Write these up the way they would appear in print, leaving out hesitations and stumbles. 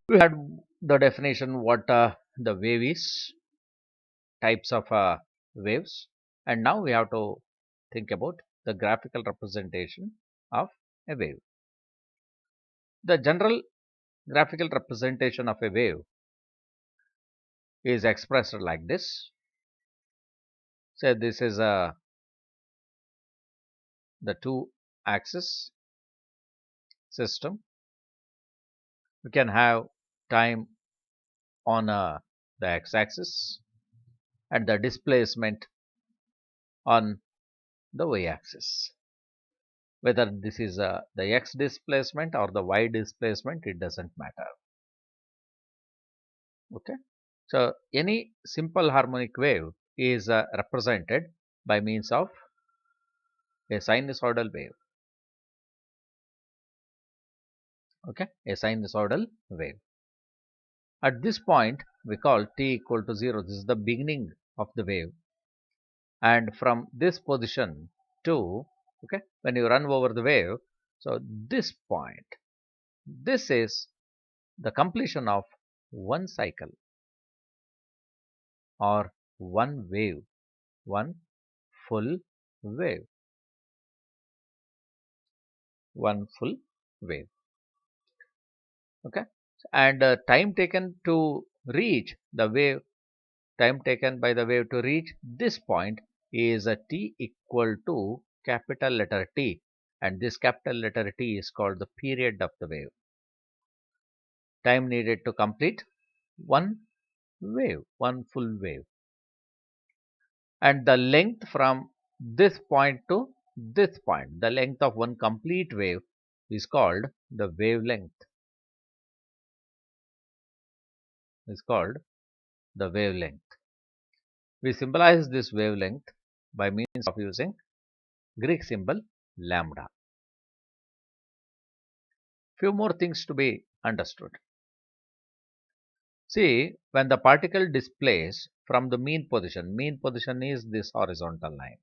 We had the definition what the wave is, types of waves, and now we have to think about the graphical representation of a wave. The general graphical representation of a wave is expressed like this. Say this is the two axis system. We can have time on the x-axis and the displacement on the y-axis. Whether this is the x displacement or the y displacement, it doesn't matter. Okay. So any simple harmonic wave is represented by means of a sinusoidal wave. Okay, a sinusoidal wave. At this point, we call t equal to 0. This is the beginning of the wave. And from this position to, okay, when you run over the wave, so this point, this is the completion of one cycle or one wave, one full wave, one full wave. Okay, and time taken to reach the wave, time taken by the wave to reach this point is a t equal to capital letter T, and this capital letter T is called the period of the wave. Time needed to complete one wave, one full wave, and the length from this point to this point, the length of one complete wave is called the wavelength. Is called the wavelength. We symbolize this wavelength by means of using Greek symbol lambda. Few more things to be understood. See, when the particle displays from the mean position is this horizontal line.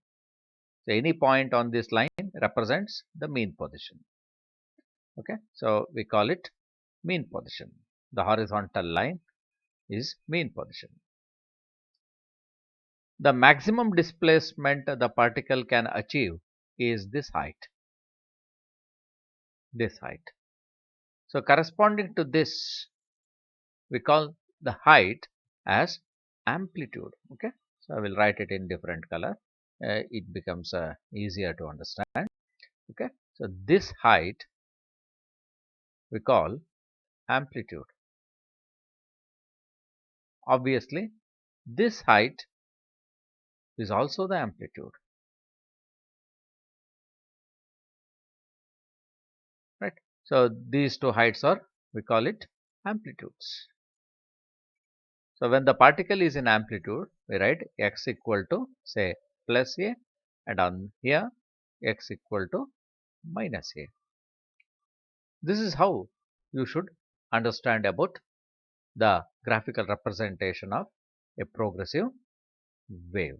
So any point on this line represents the mean position. Okay, so we call it mean position. The horizontal line is mean position. The maximum displacement the particle can achieve is this height. This height. So corresponding to this, we call the height as amplitude. Okay, so I will write it in different color. It becomes easier to understand. Okay, so this height we call amplitude. Obviously, this height is also the amplitude, right? So these two heights are, we call it amplitudes. So when the particle is in amplitude, we write x equal to say plus a, and on here x equal to minus a. This is how you should understand about the graphical representation of a progressive wave.